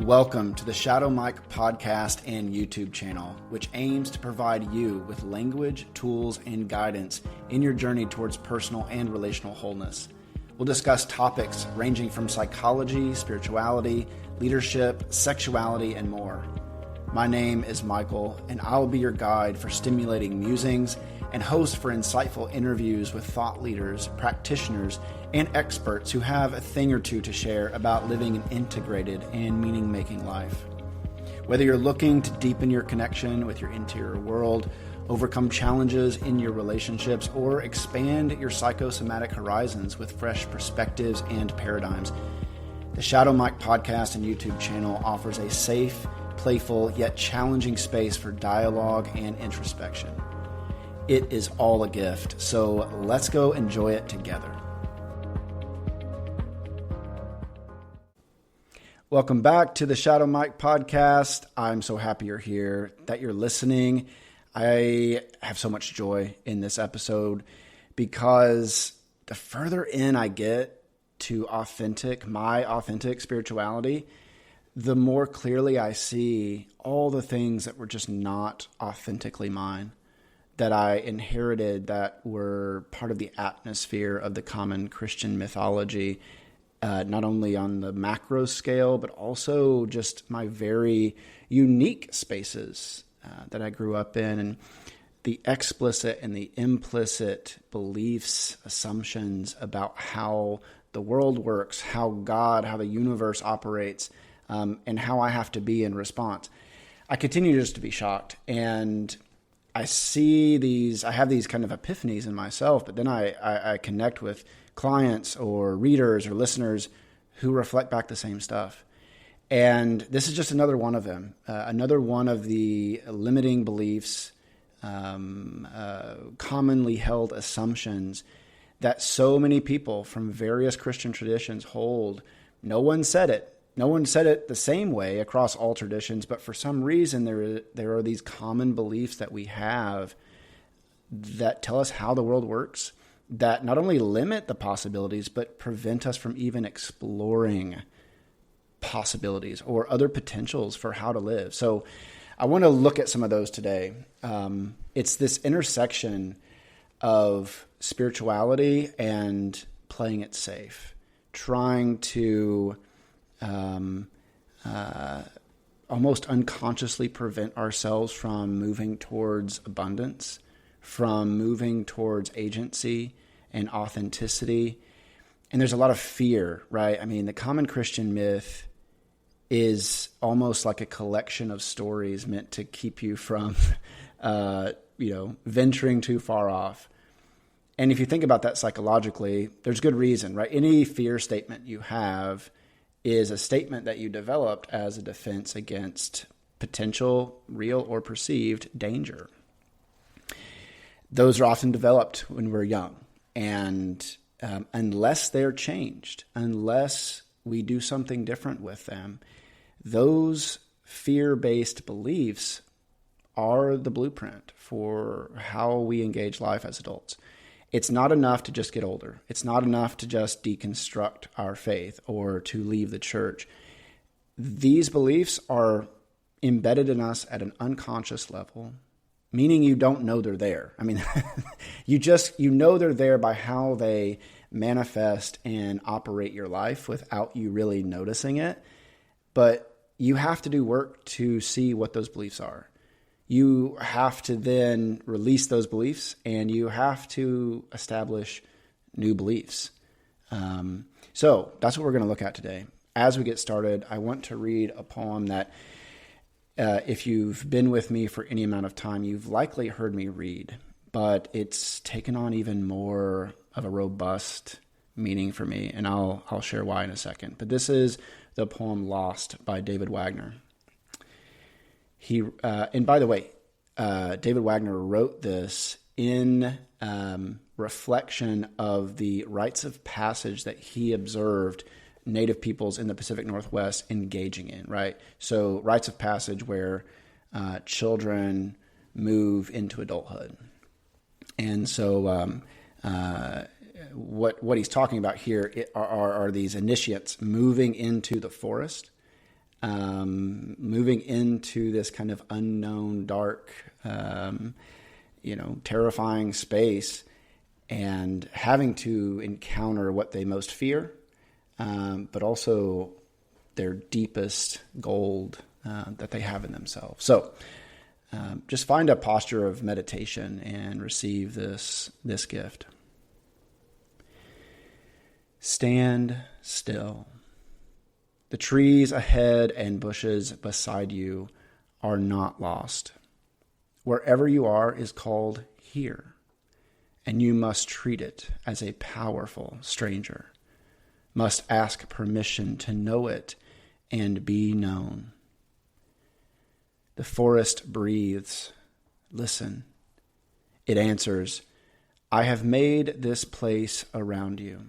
Welcome to the Shadow Mike podcast and YouTube channel, which aims to provide you with language, tools, and guidance in your journey towards personal and relational wholeness. We'll discuss topics ranging from psychology, spirituality, leadership, sexuality, and more. My name is Michael, and I'll be your guide for stimulating musings and host for insightful interviews with thought leaders, practitioners, and experts who have a thing or two to share about living an integrated and meaning-making life. Whether you're looking to deepen your connection with your interior world, overcome challenges in your relationships, or expand your psychosomatic horizons with fresh perspectives and paradigms, the Shadow Mike podcast and YouTube channel offers a safe, playful, yet challenging space for dialogue and introspection. It is all a gift, so let's go enjoy it together. Welcome back to the Shadow Mike podcast. I'm so happy you're here, that you're listening. I have so much joy in this episode because the further in I get to my authentic spirituality, the more clearly I see all the things that were just not authentically mine, that I inherited, that were part of the atmosphere of the common Christian mythology, not only on the macro scale, but also just my very unique spaces that I grew up in, and the explicit and the implicit beliefs, assumptions about how the world works, how the universe operates, and how I have to be in response. I continue just to be shocked, and I have these kind of epiphanies in myself, but then I connect with clients or readers or listeners who reflect back the same stuff. And this is just another one of them, another one of the limiting beliefs, commonly held assumptions that so many people from various Christian traditions hold. No one said it. No one said it the same way across all traditions, but for some reason there are these common beliefs that we have that tell us how the world works, that not only limit the possibilities, but prevent us from even exploring possibilities or other potentials for how to live. So I want to look at some of those today. It's this intersection of spirituality and playing it safe, trying to almost unconsciously prevent ourselves from moving towards abundance, from moving towards agency and authenticity. And there's a lot of fear, right? I mean, the common Christian myth is almost like a collection of stories meant to keep you from, venturing too far off. And if you think about that psychologically, there's good reason, right? Any fear statement you have is a statement that you developed as a defense against potential, real or perceived danger. Those are often developed when we're young. And unless they're changed, unless we do something different with them, those fear-based beliefs are the blueprint for how we engage life as adults. It's not enough to just get older. It's not enough to just deconstruct our faith or to leave the church. These beliefs are embedded in us at an unconscious level, meaning you don't know they're there. I mean, you know they're there by how they manifest and operate your life without you really noticing it. But you have to do work to see what those beliefs are. You have to then release those beliefs, and you have to establish new beliefs. So that's what we're going to look at today. As we get started, I want to read a poem that if you've been with me for any amount of time, you've likely heard me read, but it's taken on even more of a robust meaning for me, and I'll share why in a second. But this is the poem Lost by David Wagner. And by the way, David Wagner wrote this in reflection of the rites of passage that he observed Native peoples in the Pacific Northwest engaging in, right? So rites of passage where children move into adulthood. And so what he's talking about here are these initiates moving into the forest moving into this kind of unknown, dark, terrifying space, and having to encounter what they most fear, but also their deepest gold that they have in themselves. So just find a posture of meditation and receive this gift. Stand still. The trees ahead and bushes beside you are not lost. Wherever you are is called here, and you must treat it as a powerful stranger, must ask permission to know it and be known. The forest breathes. Listen. It answers, I have made this place around you.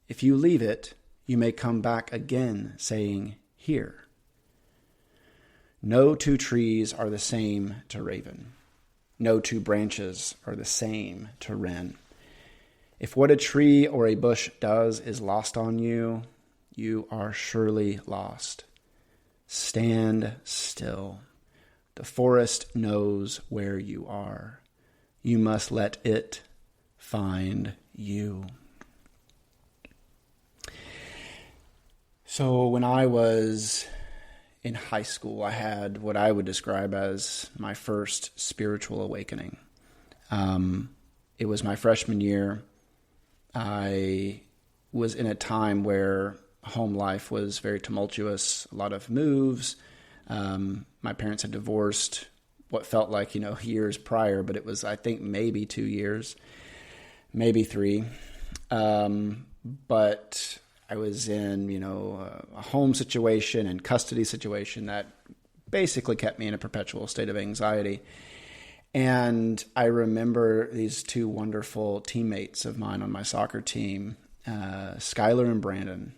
If you leave it, you may come back again, saying, here. No two trees are the same to raven. No two branches are the same to wren. If what a tree or a bush does is lost on you, you are surely lost. Stand still. The forest knows where you are. You must let it find you. So when I was in high school, I had what I would describe as my first spiritual awakening. It was my freshman year. I was in a time where home life was very tumultuous, a lot of moves. My parents had divorced what felt like, years prior, but it was, I think, maybe 2 years, maybe 3. But I was in, a home situation and custody situation that basically kept me in a perpetual state of anxiety. And I remember these 2 wonderful teammates of mine on my soccer team, Skylar and Brandon,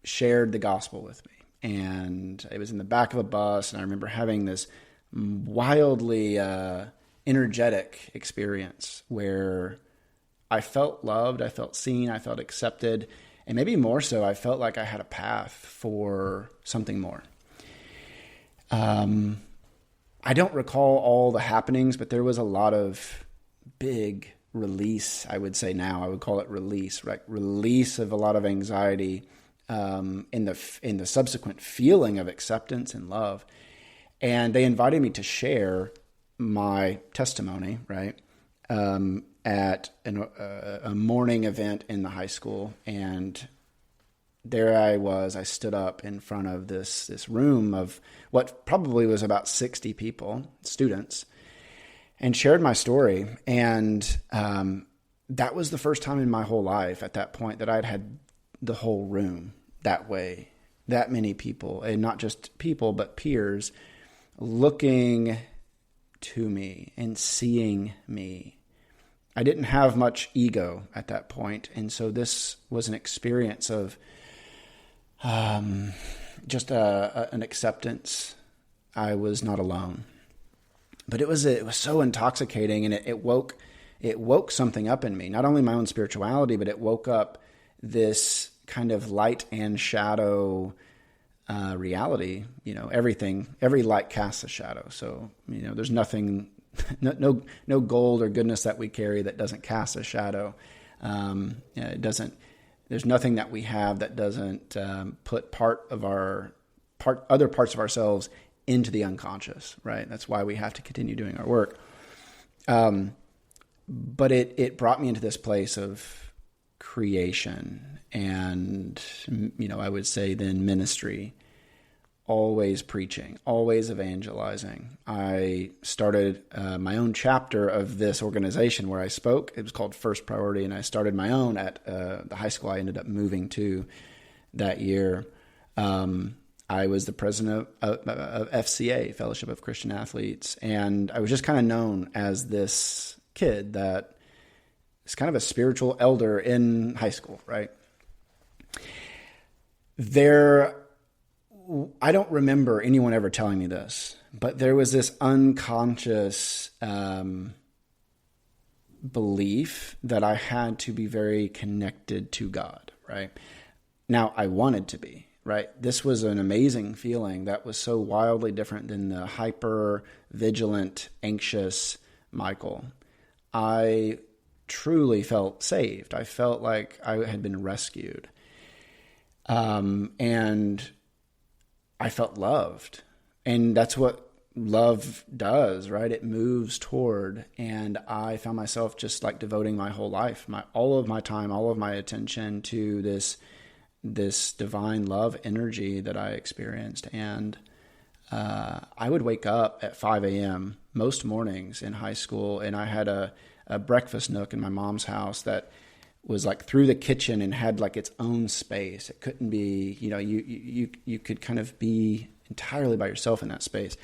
shared the gospel with me. And it was in the back of a bus, and I remember having this wildly energetic experience where I felt loved, I felt seen, I felt accepted, and maybe more so, I felt like I had a path for something more. I don't recall all the happenings, but there was a lot of big release, I would say now. I would call it release, right? Release of a lot of anxiety in the subsequent feeling of acceptance and love. And they invited me to share my testimony, right, at a morning event in the high school. And there I stood up in front of this room of what probably was about 60 people, students, and shared my story. And that was the first time in my whole life at that point that I'd had the whole room that way, that many people, and not just people, but peers, looking to me and seeing me. I didn't have much ego at that point, and so this was an experience of just an acceptance. I was not alone, but it was so intoxicating, and it woke something up in me. Not only my own spirituality, but it woke up this kind of light and shadow reality. Every light casts a shadow. So there's nothing, no gold or goodness that we carry that doesn't cast a shadow. It doesn't. There's nothing that we have that doesn't put other parts of ourselves into the unconscious, right? That's why we have to continue doing our work. But it brought me into this place of creation and, I would say then ministry, always preaching, always evangelizing. I started my own chapter of this organization where I spoke. It was called First Priority, and I started my own at the high school I ended up moving to that year. I was the president of FCA, Fellowship of Christian Athletes, and I was just kind of known as this kid that is kind of a spiritual elder in high school, right? I don't remember anyone ever telling me this, but there was this unconscious belief that I had to be very connected to God, right? Now, I wanted to be. right? This was an amazing feeling that was so wildly different than the hyper vigilant, anxious Michael. I truly felt saved. I felt like I had been rescued. And I felt loved. And that's what love does, right? It moves toward. And I found myself just like devoting my whole life, all of my time, all of my attention to this divine love energy that I experienced. And I would wake up at 5 a.m. most mornings in high school, and I had a breakfast nook in my mom's house that was like through the kitchen and had like its own space. It couldn't be, you could kind of be entirely by yourself in that space.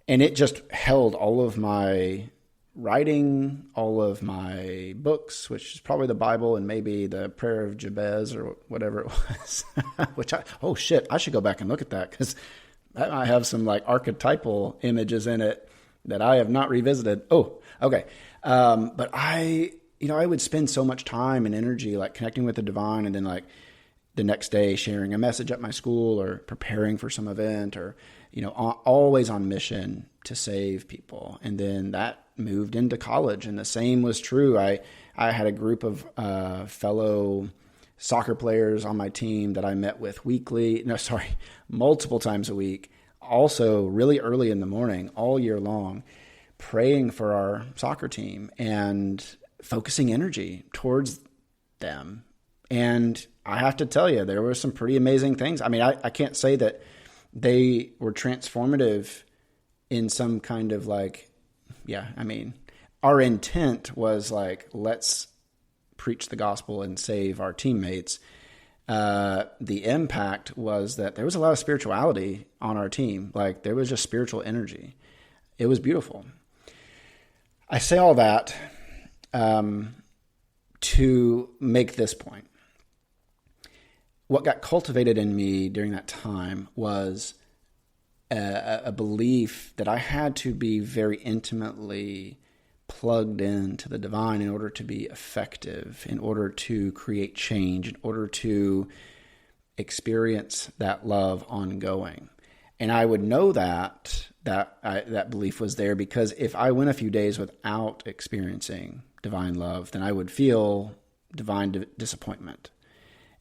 And it just held all of my writing, all of my books, which is probably the Bible and maybe the Prayer of Jabez or whatever it was, I should go back and look at that, because that might have some like archetypal images in it that I have not revisited. Oh, okay. But I would spend so much time and energy like connecting with the divine, and then like the next day sharing a message at my school or preparing for some event, or, always on mission to save people. And then that moved into college, and the same was true. I had a group of fellow soccer players on my team that I met with multiple times a week, also really early in the morning, all year long, praying for our soccer team and focusing energy towards them. And I have to tell you, there were some pretty amazing things. I mean, I can't say that they were transformative in some kind of like, our intent was like, let's preach the gospel and save our teammates. The impact was that there was a lot of spirituality on our team. Like there was just spiritual energy. It was beautiful. I say all that to make this point. What got cultivated in me during that time was a belief that I had to be very intimately plugged into the divine in order to be effective, in order to create change, in order to experience that love ongoing. And I would know that belief was there because if I went a few days without experiencing divine love, then I would feel divine disappointment.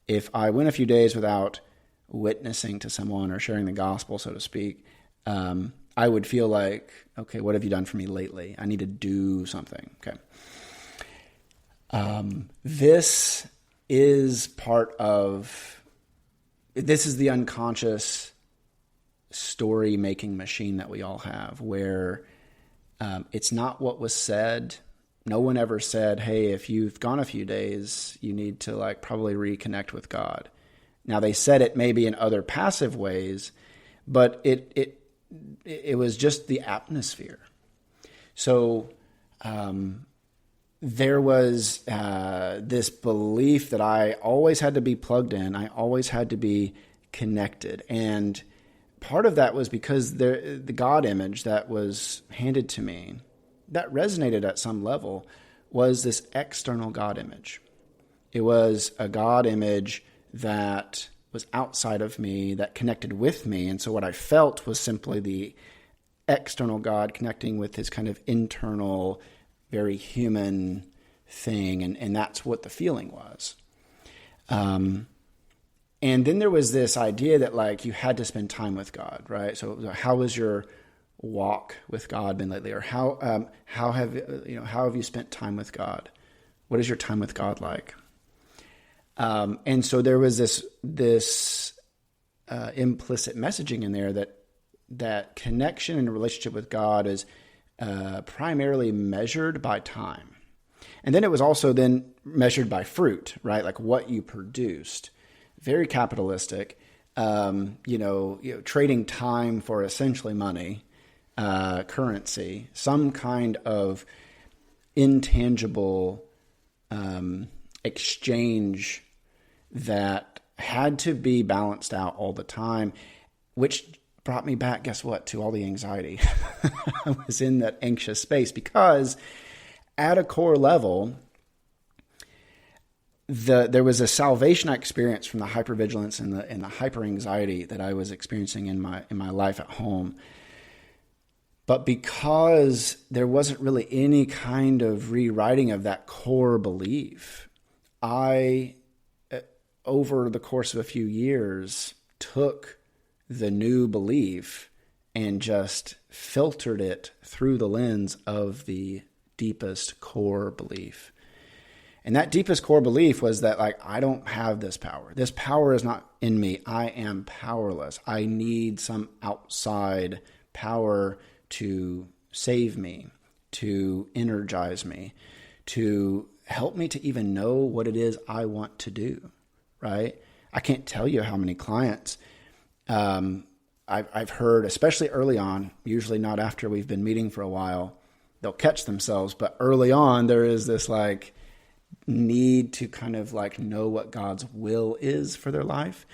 If I went a few days without witnessing to someone or sharing the gospel, so to speak, I would feel like, okay, what have you done for me lately? I need to do something. Okay. This is the unconscious story-making machine that we all have, where it's not what was said. No one ever said, hey, if you've gone a few days, you need to like probably reconnect with God. Now they said it maybe in other passive ways, but it was just the atmosphere. So there was this belief that I always had to be plugged in. I always had to be connected. And part of that was because the God image that was handed to me, that resonated at some level, was this external God image. It was a God image that was outside of me, that connected with me. And so what I felt was simply the external God connecting with his kind of internal, very human thing. And that's what the feeling was. And then there was this idea that like you had to spend time with God, right? So how was your walk with God been lately? Or how have you spent time with God? What is your time with God like? And so there was this implicit messaging in there that connection and relationship with God is primarily measured by time. And then it was also then measured by fruit, right? Like what you produced. Very capitalistic, trading time for essentially money, currency, some kind of intangible exchange that had to be balanced out all the time, which brought me back, guess what, to all the anxiety. I was in that anxious space because at a core level, there was a salvation I experienced from the hypervigilance and the hyper anxiety that I was experiencing in my life at home. But because there wasn't really any kind of rewriting of that core belief, I, over the course of a few years, took the new belief and just filtered it through the lens of the deepest core belief. And that deepest core belief was that, like, I don't have this power. This power is not in me. I am powerless. I need some outside power to save me, to energize me, to help me to even know what it is I want to do, right? I can't tell you how many clients I've heard, especially early on, usually not after we've been meeting for a while, they'll catch themselves, but early on there is this like need to kind of like know what God's will is for their life.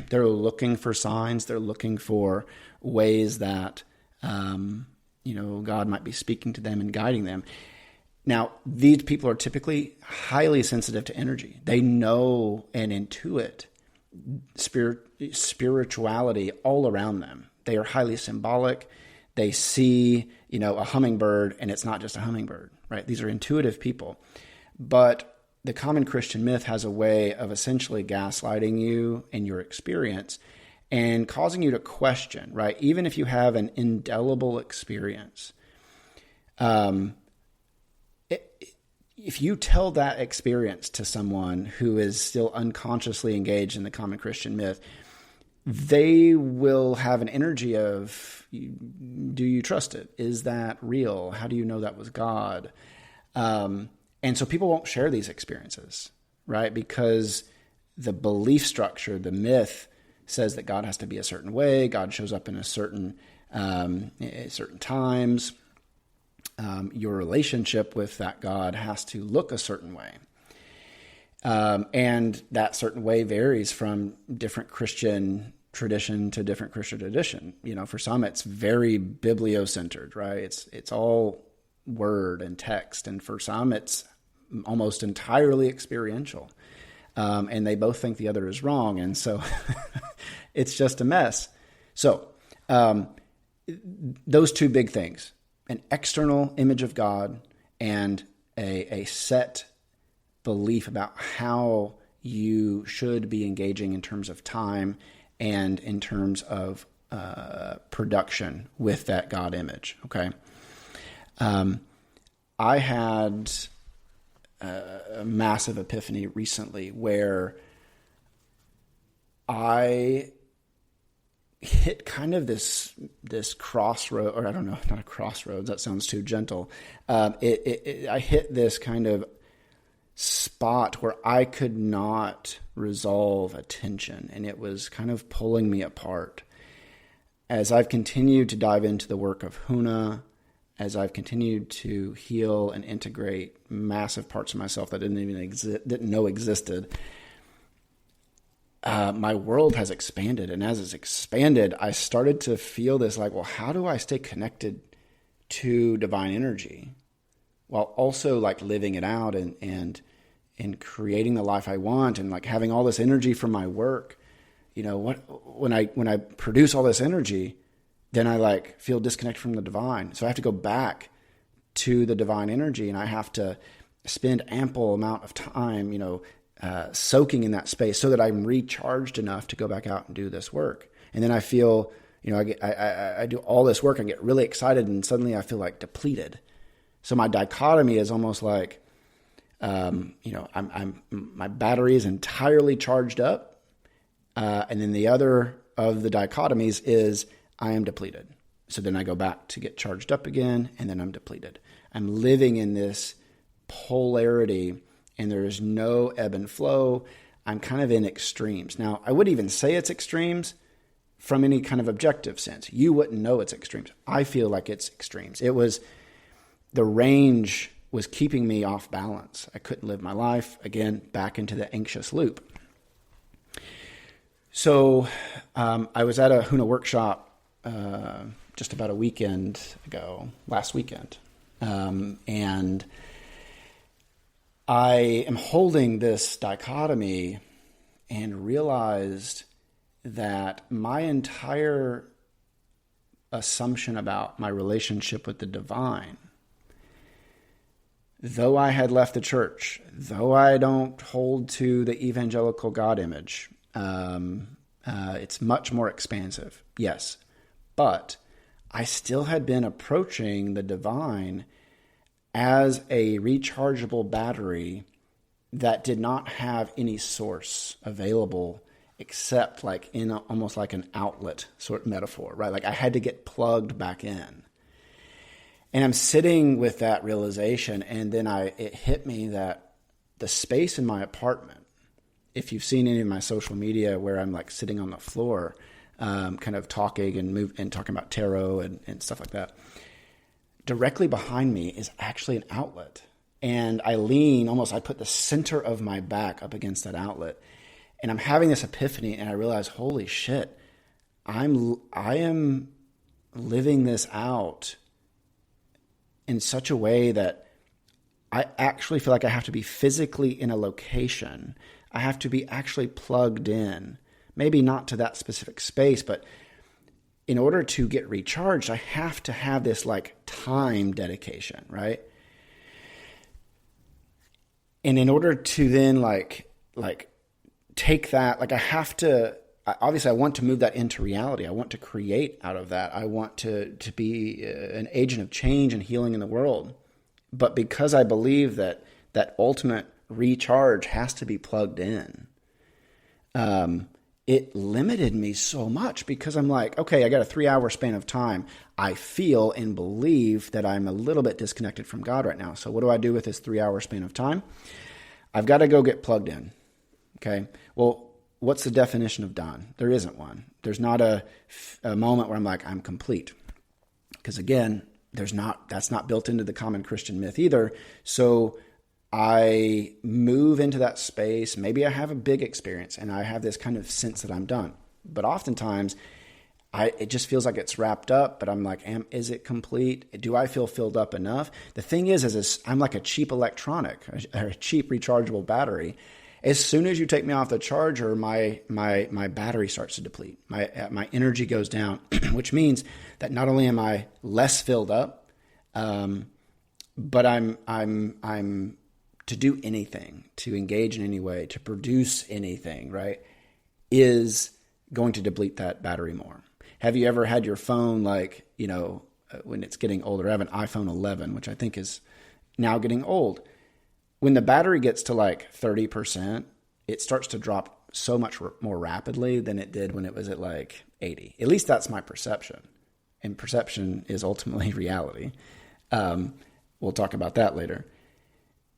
They're looking for signs. They're looking for ways that, God might be speaking to them and guiding them. Now, these people are typically highly sensitive to energy. They know and intuit spirituality all around them. They are highly symbolic. They see, a hummingbird, and it's not just a hummingbird, right? These are intuitive people. But the common Christian myth has a way of essentially gaslighting you and your experience and causing you to question, right? Even if you have an indelible experience, if you tell that experience to someone who is still unconsciously engaged in the common Christian myth, they will have an energy of, do you trust it? Is that real? How do you know that was God? And so people won't share these experiences, right? Because the belief structure, the myth, says that God has to be a certain way. God shows up in a certain times. Your relationship with that God has to look a certain way. And that certain way varies from different Christian tradition to different Christian tradition. For some, it's very bibliocentered, right? It's all word and text. And for some, it's almost entirely experiential. And they both think the other is wrong. And so it's just a mess. So those two big things, an external image of God and a set belief about how you should be engaging in terms of time and in terms of production with that God image, okay? I had a massive epiphany recently where I hit kind of this crossroad, or I don't know, not a crossroads. That sounds too gentle. I hit this kind of spot where I could not resolve a tension, and it was kind of pulling me apart. As I've continued to dive into the work of Huna, as I've continued to heal and integrate massive parts of myself that didn't know existed, my world has expanded. And as it's expanded, I started to feel this like, well, how do I stay connected to divine energy while also like living it out and creating the life I want and like having all this energy from my work? When I produce all this energy, then I like feel disconnected from the divine. So I have to go back to the divine energy, and I have to spend ample amount of time, soaking in that space so that I'm recharged enough to go back out and do this work. And then I feel, I do all this work and get really excited, and suddenly I feel like depleted. So my dichotomy is almost like, my battery is entirely charged up. And then the other of the dichotomies is I am depleted. So then I go back to get charged up again, and then I'm depleted. I'm living in this polarity, and there is no ebb and flow. I'm kind of in extremes. Now, I would even say it's extremes from any kind of objective sense. You wouldn't know it's extremes. I feel like it's extremes. The range was keeping me off balance. I couldn't live my life, again, back into the anxious loop. So I was at a Huna workshop just about a weekend ago, last weekend. And I am holding this dichotomy and realized that my entire assumption about my relationship with the divine, though I had left the church, though I don't hold to the evangelical God image, it's much more expansive, yes. But I still had been approaching the divine as a rechargeable battery that did not have any source available except like in almost like an outlet sort of metaphor, right? Like I had to get plugged back in. And I'm sitting with that realization, and then it hit me that the space in my apartment, if you've seen any of my social media where I'm like sitting on the floor, kind of talking and talking about tarot and stuff like that, directly behind me is actually an outlet. And I put the center of my back up against that outlet. And I'm having this epiphany, and I realize, holy shit, I am living this out in such a way that I actually feel like I have to be physically in a location. I have to be actually plugged in, maybe not to that specific space, but in order to get recharged, I have to have this like time dedication, right? And in order to then like take that, like obviously I want to move that into reality. I want to create out of that. I want to be an agent of change and healing in the world. But because I believe that ultimate recharge has to be plugged in, it limited me so much, because I'm like, okay, I got a 3-hour span of time. I feel and believe that I'm a little bit disconnected from God right now. So what do I do with this 3-hour span of time? I've got to go get plugged in. Okay. Well, what's the definition of done? There isn't one. There's not a moment where I'm like, I'm complete. Because again, that's not built into the common Christian myth either. So I move into that space. Maybe I have a big experience and I have this kind of sense that I'm done. But oftentimes it just feels like it's wrapped up, but I'm like, is it complete? Do I feel filled up enough? The thing is I'm like a cheap electronic, or a cheap rechargeable battery. As soon as you take me off the charger, my battery starts to deplete. My energy goes down, which means that not only am I less filled up, but I'm to do anything, to engage in any way, to produce anything, right, is going to deplete that battery more. Have you ever had your phone, like, when it's getting older? I have an iPhone 11, which I think is now getting old. When the battery gets to like 30%, it starts to drop so much more rapidly than it did when it was at like 80. At least that's my perception. And perception is ultimately reality. We'll talk about that later.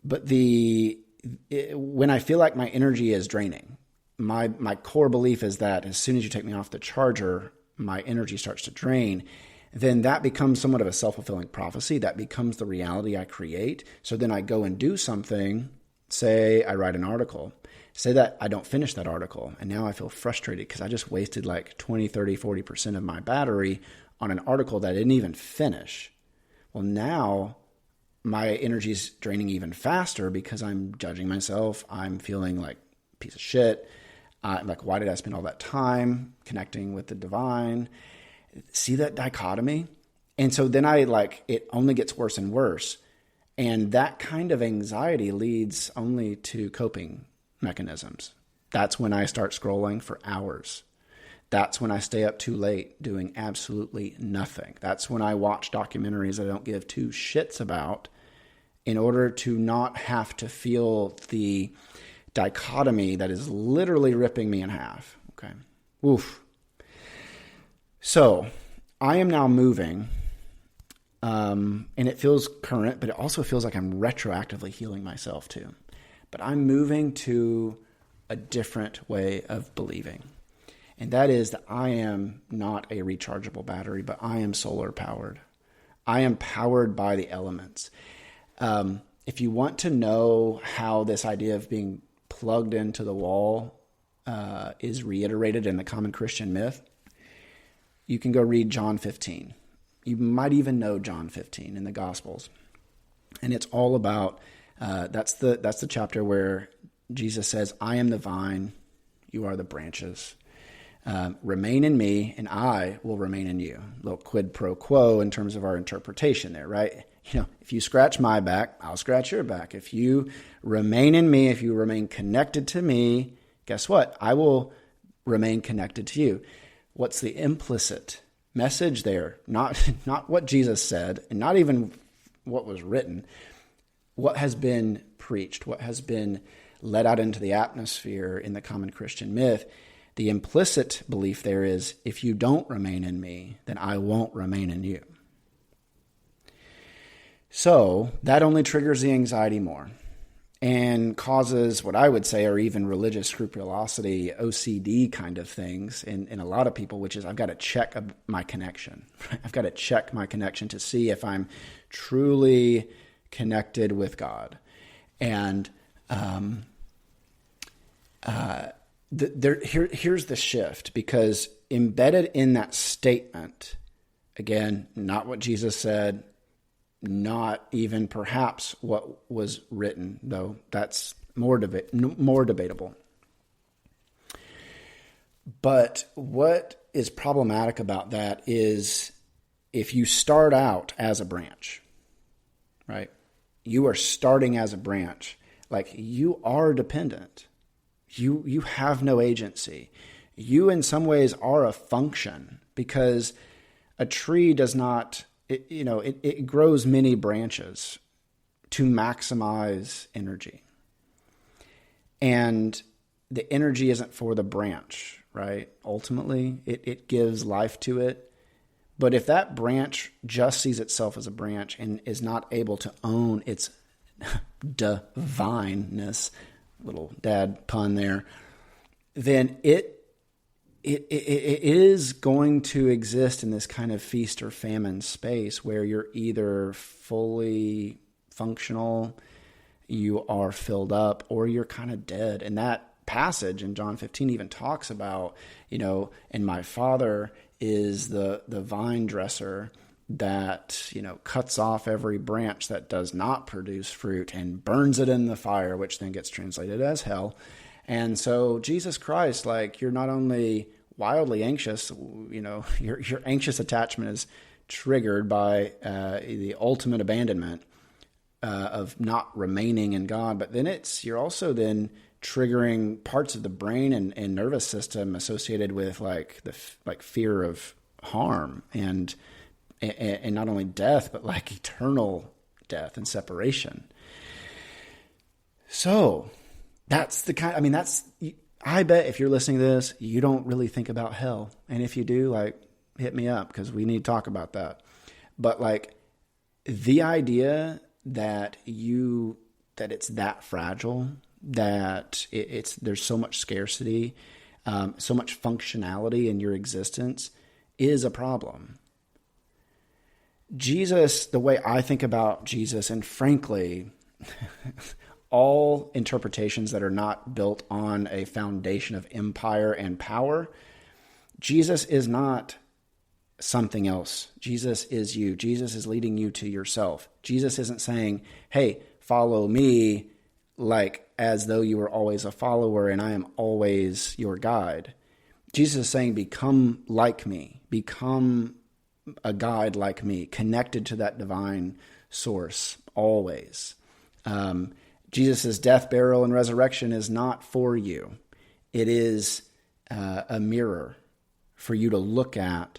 But when I feel like my energy is draining, my core belief is that as soon as you take me off the charger, my energy starts to drain. Then that becomes somewhat of a self-fulfilling prophecy. That becomes the reality I create. So then I go and do something. Say I write an article. Say that I don't finish that article. And now I feel frustrated because I just wasted like 20, 30, 40% of my battery on an article that I didn't even finish. Well, now my energy is draining even faster because I'm judging myself. I'm feeling like a piece of shit. Like, why did I spend all that time connecting with the divine? See that dichotomy? And so then it only gets worse and worse. And that kind of anxiety leads only to coping mechanisms. That's when I start scrolling for hours. That's when I stay up too late doing absolutely nothing. That's when I watch documentaries I don't give two shits about in order to not have to feel the dichotomy that is literally ripping me in half. Okay. Oof. So I am now moving, and it feels current, but it also feels like I'm retroactively healing myself too. But I'm moving to a different way of believing. And that is that I am not a rechargeable battery, but I am solar powered. I am powered by the elements. If you want to know how this idea of being plugged into the wall is reiterated in the common Christian myth, you can go read John 15. You might even know John 15 in the Gospels. And it's all about That's the chapter where Jesus says, I am the vine, you are the branches. Remain in me, and I will remain in you. A little quid pro quo in terms of our interpretation there, right? If you scratch my back, I'll scratch your back. If you remain in me, if you remain connected to me, guess what? I will remain connected to you. What's the implicit message there? Not what Jesus said, and not even what was written. What has been preached, what has been let out into the atmosphere in the common Christian myth. The implicit belief there is, if you don't remain in me, then I won't remain in you. So that only triggers the anxiety more and causes what I would say are even religious scrupulosity, OCD kind of things in a lot of people, which is I've got to check my connection. I've got to check my connection to see if I'm truly connected with God. And here's the shift, because embedded in that statement, again, not what Jesus said, not even perhaps what was written, though that's more debatable. But what is problematic about that is if you start out as a branch, right? You are starting as a branch, like you are dependent. You have no agency. You in some ways are a function, because a tree does not, it grows many branches to maximize energy. And the energy isn't for the branch, right? Ultimately, it gives life to it. But if that branch just sees itself as a branch and is not able to own its divineness, little dad pun there, then it is going to exist in this kind of feast or famine space where you're either fully functional, you are filled up, or you're kind of dead. And that passage in John 15 even talks about, and my Father is the vine dresser that, cuts off every branch that does not produce fruit and burns it in the fire, which then gets translated as hell. And so Jesus Christ, you're not only wildly anxious, your anxious attachment is triggered by the ultimate abandonment of not remaining in God, but then you're also then triggering parts of the brain and nervous system associated with the fear of harm and not only death, but eternal death and separation. So that's the kind, I bet if you're listening to this, you don't really think about hell. And if you do, hit me up, because we need to talk about that. But the idea that it's that fragile, that there's so much scarcity, so much functionality in your existence is a problem. Jesus, the way I think about Jesus, and frankly, all interpretations that are not built on a foundation of empire and power, Jesus is not something else. Jesus is you. Jesus is leading you to yourself. Jesus isn't saying, hey, follow me, as though you were always a follower and I am always your guide. Jesus is saying, become like me, become a guide like me, connected to that divine source always. Jesus' death, burial, and resurrection is not for you. It is a mirror for you to look at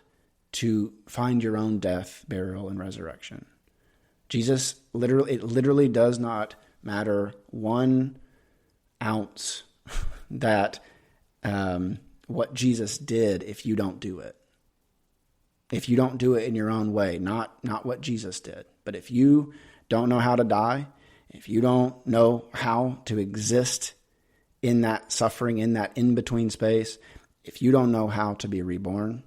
to find your own death, burial, and resurrection. Jesus, it literally does not matter 1 ounce that what Jesus did if you don't do it. If you don't do it in your own way, not what Jesus did. But if you don't know how to die, if you don't know how to exist in that suffering, in that in-between space, if you don't know how to be reborn,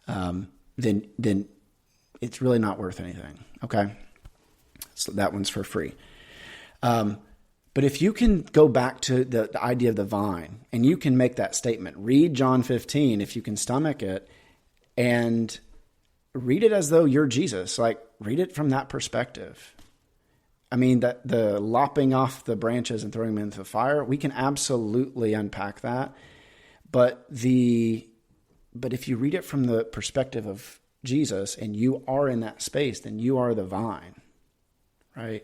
then it's really not worth anything, okay? So that one's for free. But if you can go back to the idea of the vine, and you can make that statement, read John 15, if you can stomach it, and read it as though you're Jesus. Read it from that perspective. I mean, that the lopping off the branches and throwing them into the fire, we can absolutely unpack that. But if you read it from the perspective of Jesus and you are in that space, then you are the vine, right?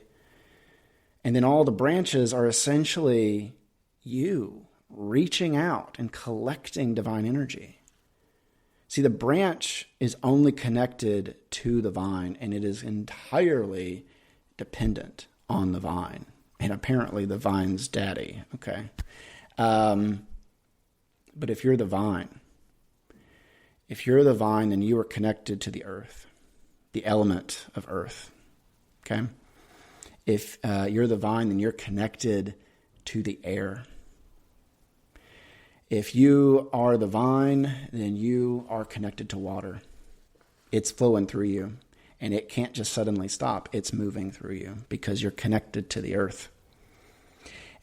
And then all the branches are essentially you reaching out and collecting divine energy. See, the branch is only connected to the vine, and it is entirely dependent on the vine, and apparently the vine's daddy, okay? But if you're the vine, then you are connected to the earth, the element of earth, okay? If you're the vine, then you're connected to the air. If you are the vine, then you are connected to water. It's flowing through you. And it can't just suddenly stop. It's moving through you because you're connected to the earth.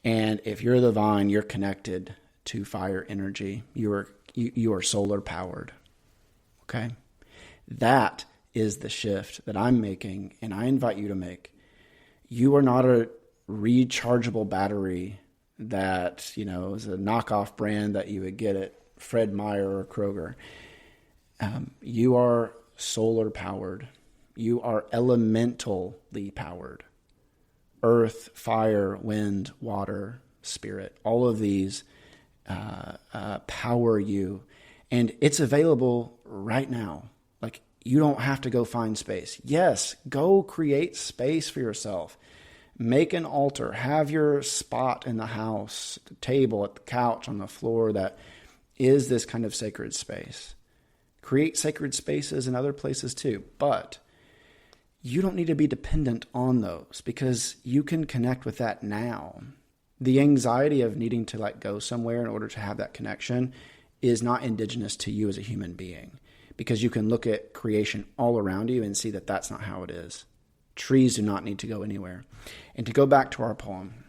And if you're the vine, you're connected to fire energy. You are solar powered. Okay? That is the shift that I'm making, and I invite you to make. You are not a rechargeable battery that, is a knockoff brand that you would get at Fred Meyer or Kroger. You are solar powered. You are elementally powered. Earth, fire, wind, water, spirit. All of these power you. And it's available right now. Like, you don't have to go find space. Yes, go create space for yourself. Make an altar. Have your spot in the house, the table, at the couch, on the floor that is this kind of sacred space. Create sacred spaces in other places too. But you don't need to be dependent on those because you can connect with that now. The anxiety of needing to let go somewhere in order to have that connection is not indigenous to you as a human being, because you can look at creation all around you and see that that's not how it is. Trees do not need to go anywhere. And to go back to our poem,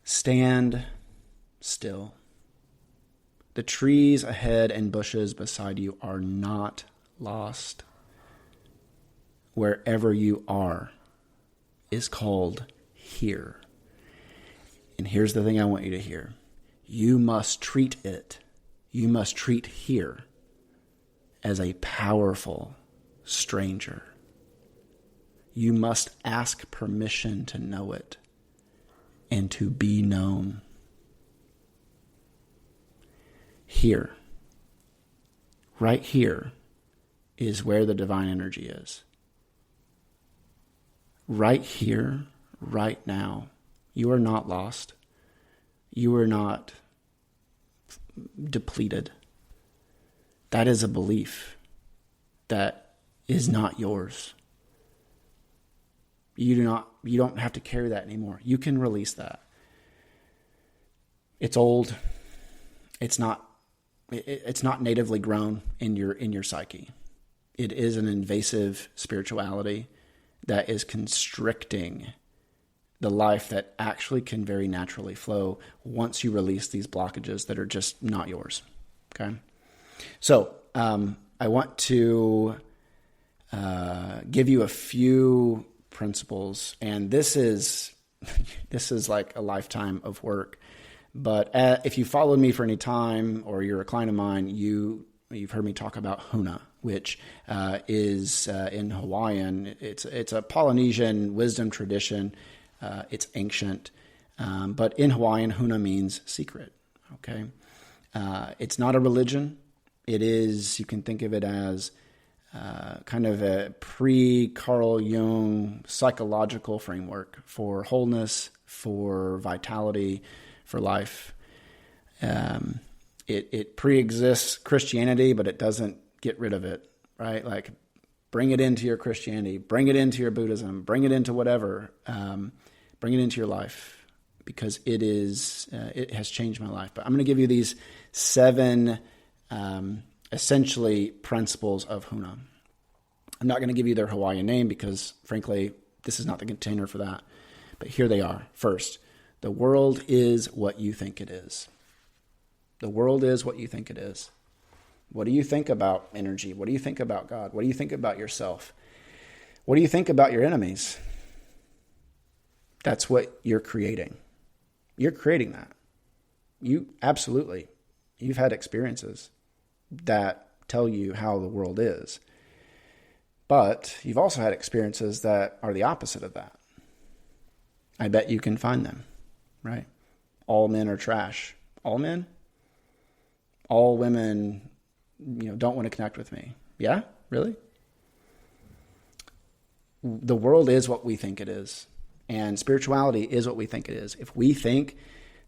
stand still. The trees ahead and bushes beside you are not lost. Wherever you are is called here. And here's the thing I want you to hear. You must treat it. You must treat here as a powerful stranger. You must ask permission to know it and to be known. Here, right here, is where the divine energy is. Right here, right now, you are not lost. You are not depleted. That is a belief that is not yours. You don't have to carry that anymore. You can release that. It's old. It's not natively grown in your psyche. It is an invasive spirituality that is constricting the life that actually can very naturally flow once you release these blockages that are just not yours. Okay? So I want to give you a few principles, and this is like a lifetime of work. But if you followed me for any time, or you're a client of mine, you've heard me talk about Huna, which is in Hawaiian. It's a Polynesian wisdom tradition. It's ancient, but in Hawaiian, Huna means secret. Okay, it's not a religion. It is. You can think of it as kind of a pre-Carl Jung psychological framework for wholeness, for vitality, for life. It pre-exists Christianity, but it doesn't get rid of it, right? Like, bring it into your Christianity, bring it into your Buddhism, bring it into whatever, bring it into your life, because it has changed my life. But I'm going to give you these 7 essentially principles of Huna. I'm not going to give you their Hawaiian name because, frankly, this is not the container for that. But here they are. First, the world is what you think it is. The world is what you think it is. What do you think about energy? What do you think about God? What do you think about yourself? What do you think about your enemies? That's what you're creating. You're creating that. You've had experiences that tell you how the world is. But you've also had experiences that are the opposite of that. I bet you can find them, right? All men are trash. All men? All women, don't want to connect with me. Yeah? Really? The world is what we think it is. And spirituality is what we think it is. If we think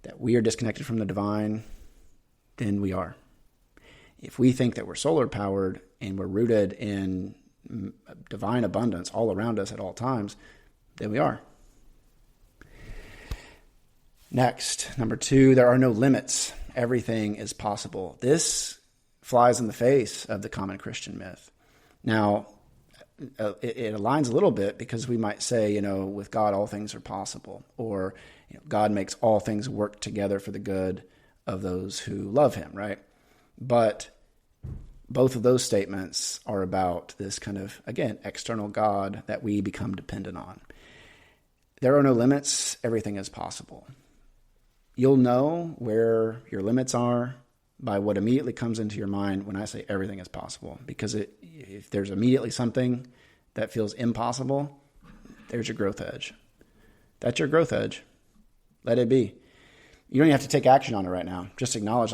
that we are disconnected from the divine, then we are. If we think that we're solar powered and we're rooted in divine abundance all around us at all times, then we are. Next, number 2, there are no limits. Everything is possible. This flies in the face of the common Christian myth. Now, it aligns a little bit because we might say, with God, all things are possible. Or, God makes all things work together for the good of those who love him, right? But both of those statements are about this kind of, again, external God that we become dependent on. There are no limits. Everything is possible. You'll know where your limits are by what immediately comes into your mind when I say everything is possible. Because if there's immediately something that feels impossible, there's your growth edge. That's your growth edge. Let it be. You don't even have to take action on it right now. Just acknowledge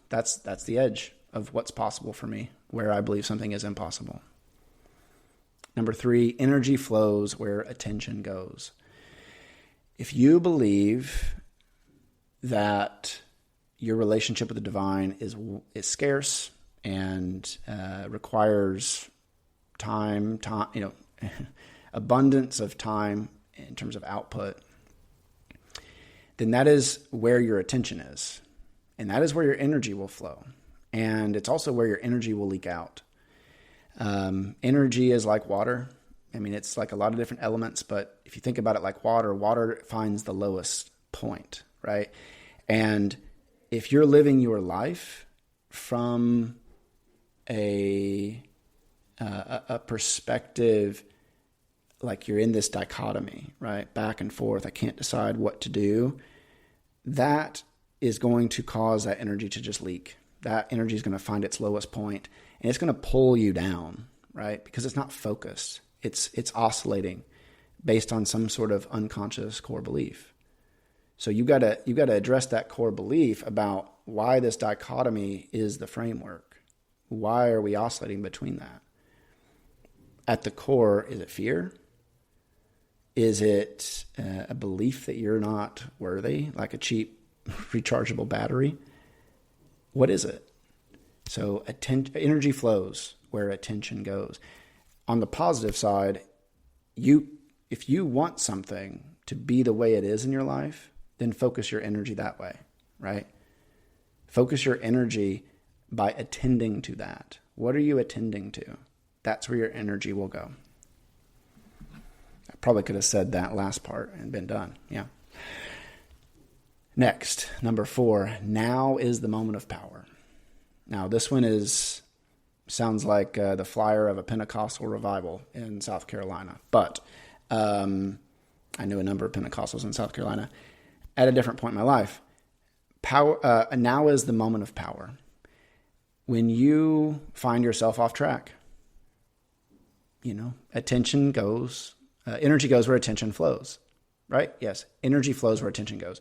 that's the edge of what's possible for me, where I believe something is impossible. Number 3, energy flows where attention goes. If you believe that your relationship with the divine is scarce and requires time, abundance of time in terms of output, then that is where your attention is. And that is where your energy will flow. And it's also where your energy will leak out. Energy is like water. It's like a lot of different elements, but if you think about it like water finds the lowest point, right? And if you're living your life from a perspective like you're in this dichotomy, right? Back and forth, I can't decide what to do. That is going to cause that energy to just leak. That energy is going to find its lowest point, and it's going to pull you down, right? Because it's not focused. It's oscillating based on some sort of unconscious core belief. So you got to address that core belief about why this dichotomy is the framework. Why are we oscillating between that? At the core, is it fear? Is it a belief that you're not worthy, like a cheap rechargeable battery? What is it? So energy flows where attention goes. On the positive side, if you want something to be the way it is in your life, then focus your energy that way, right? Focus your energy by attending to that. What are you attending to? That's where your energy will go. I probably could have said that last part and been done. Yeah. Next, number 4, now is the moment of power. Now, this one sounds like the flyer of a Pentecostal revival in South Carolina. But I knew a number of Pentecostals in South Carolina at a different point in my life. Power. Now is the moment of power. When you find yourself off track, attention goes, energy goes where attention flows, right? Yes, energy flows where attention goes.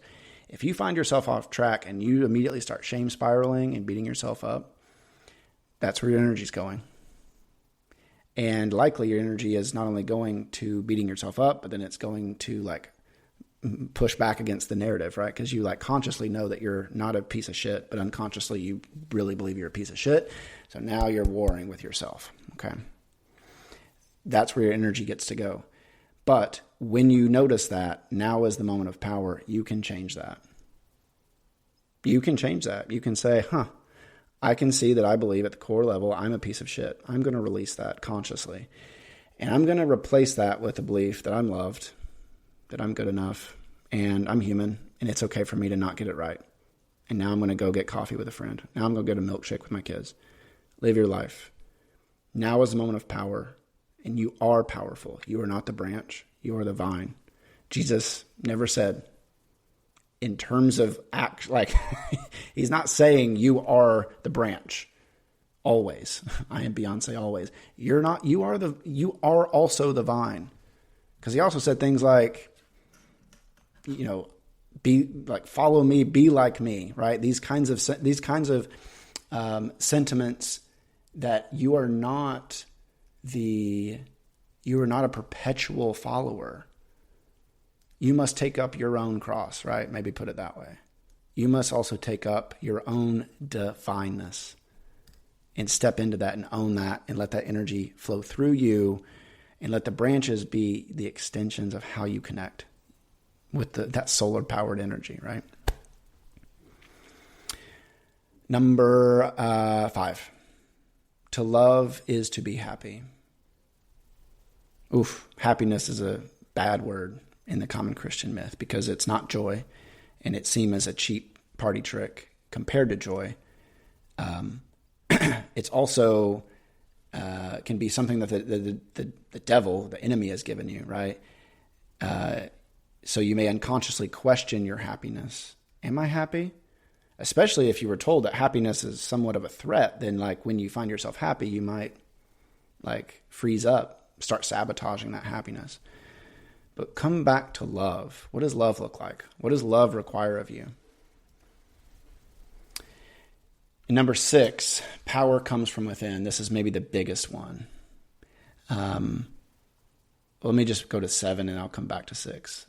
If you find yourself off track and you immediately start shame spiraling and beating yourself up, that's where your energy is going. And likely your energy is not only going to beating yourself up, but then it's going to push back against the narrative, right? Because you consciously know that you're not a piece of shit, but unconsciously you really believe you're a piece of shit. So now you're warring with yourself, okay? That's where your energy gets to go. But when you notice that now is the moment of power, you can change that. You can change that. You can say, I can see that I believe at the core level I'm a piece of shit. I'm going to release that consciously. And I'm going to replace that with the belief that I'm loved, that I'm good enough, and I'm human, and it's okay for me to not get it right. And now I'm going to go get coffee with a friend. Now I'm going to get a milkshake with my kids. Live your life. Now is the moment of power. and you are powerful. You are not the branch. You are the vine. Jesus never said, in terms of act, like he's not saying you are the branch always. I am Beyonce always. You're not. You are also the vine. Because he also said things like, be like, follow me, be like me, right? These kinds of sentiments that you are not a perpetual follower. You must take up your own cross, right? Maybe put it that way. You must also take up your own divineness and step into that and own that and let that energy flow through you and let the branches be the extensions of how you connect with that solar powered energy, right? Number 5, to love is to be happy. Oof, happiness is a bad word in the common Christian myth because it's not joy, and it seems as a cheap party trick compared to joy. It's also can be something that the devil, the enemy, has given you, right? So you may unconsciously question your happiness. Am I happy? Especially if you were told that happiness is somewhat of a threat, then like when you find yourself happy, you might like freeze up, start sabotaging that happiness. But come back to love. What does love look like? What does love require of you? And number 6, power comes from within. This is maybe the biggest one. Let me just go to 7 and I'll come back to 6.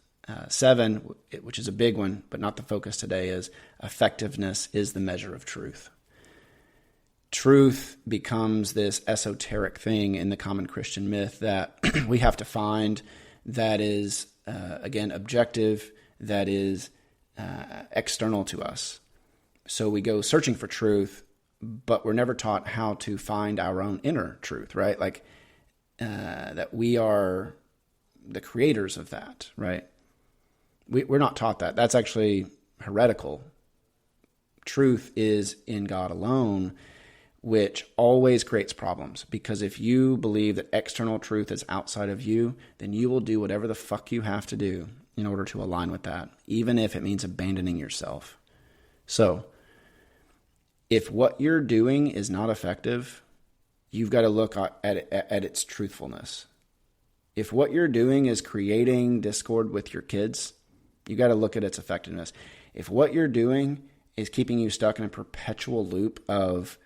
7, which is a big one, but not the focus today, is effectiveness is the measure of truth. Truth becomes this esoteric thing in the common Christian myth that we have to find that is, again, objective, that is external to us. So we go searching for truth, but we're never taught how to find our own inner truth, right? Like that we are the creators of that, right? We're not taught that. That's actually heretical. Truth is in God alone, which always creates problems. Because if you believe that external truth is outside of you, then you will do whatever the fuck you have to do in order to align with that, even if it means abandoning yourself. So, if what you're doing is not effective, you've got to look at its truthfulness. If what you're doing is creating discord with your kids, you got to look at its effectiveness. If what you're doing is keeping you stuck in a perpetual loop of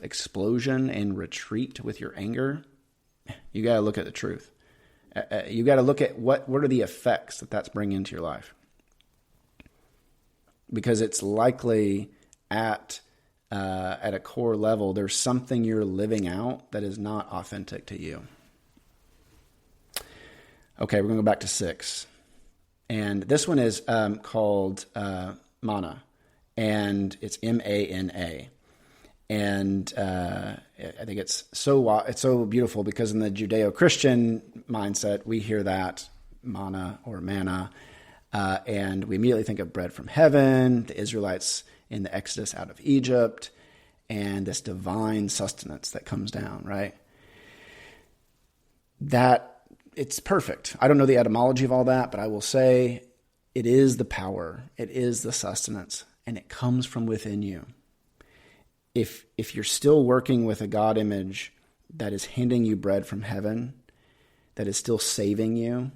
explosion and retreat with your anger, you got to look at the truth. You got to look at what are the effects that that's bringing into your life. Because it's likely at a core level, there's something you're living out that is not authentic to you. Okay, we're going to go back to 6. And this one is called mana, and it's M-A-N-A. And I think it's so beautiful because in the Judeo-Christian mindset, we hear that mana or manna, and we immediately think of bread from heaven, the Israelites in the Exodus out of Egypt, and this divine sustenance that comes down, right? That it's perfect. I don't know the etymology of all that, but I will say it is the power, it is the sustenance, and it comes from within you. If you're still working with a God image that is handing you bread from heaven, that is still saving you,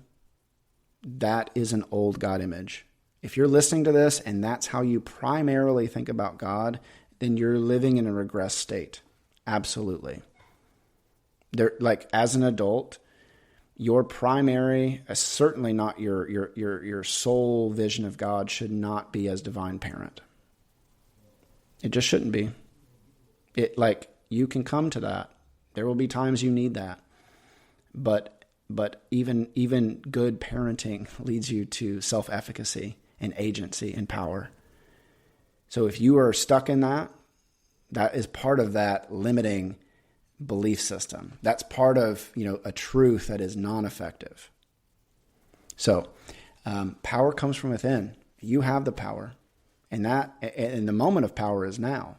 that is an old God image. If you're listening to this and that's how you primarily think about God, then you're living in a regress state. Absolutely. Like as an adult, your primary, certainly not your sole vision of God should not be as divine parent. It just shouldn't be. You can come to that. There will be times you need that. But even good parenting leads you to self-efficacy and agency and power. So if you are stuck in that, that is part of that limiting belief system. That's part of, a truth that is non-effective. So power comes from within. You have the power, and the moment of power is now.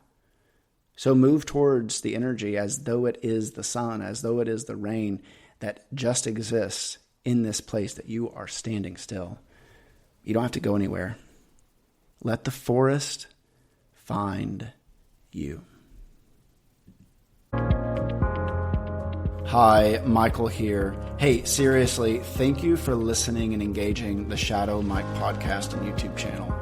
So move towards the energy as though it is the sun, as though it is the rain that just exists in this place that you are standing still. You don't have to go anywhere. Let the forest find you. Hi, Michael here. Hey, seriously, thank you for listening and engaging the Shadow Mike podcast and YouTube channel.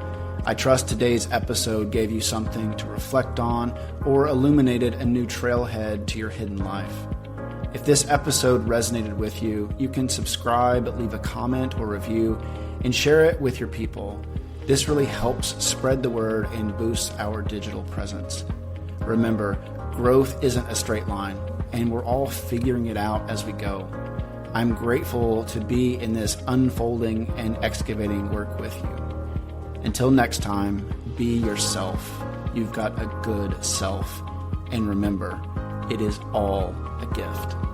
I trust today's episode gave you something to reflect on or illuminated a new trailhead to your hidden life. If this episode resonated with you, you can subscribe, leave a comment or review, and share it with your people. This really helps spread the word and boosts our digital presence. Remember, growth isn't a straight line, and we're all figuring it out as we go. I'm grateful to be in this unfolding and excavating work with you. Until next time, be yourself. You've got a good self. And remember, it is all a gift.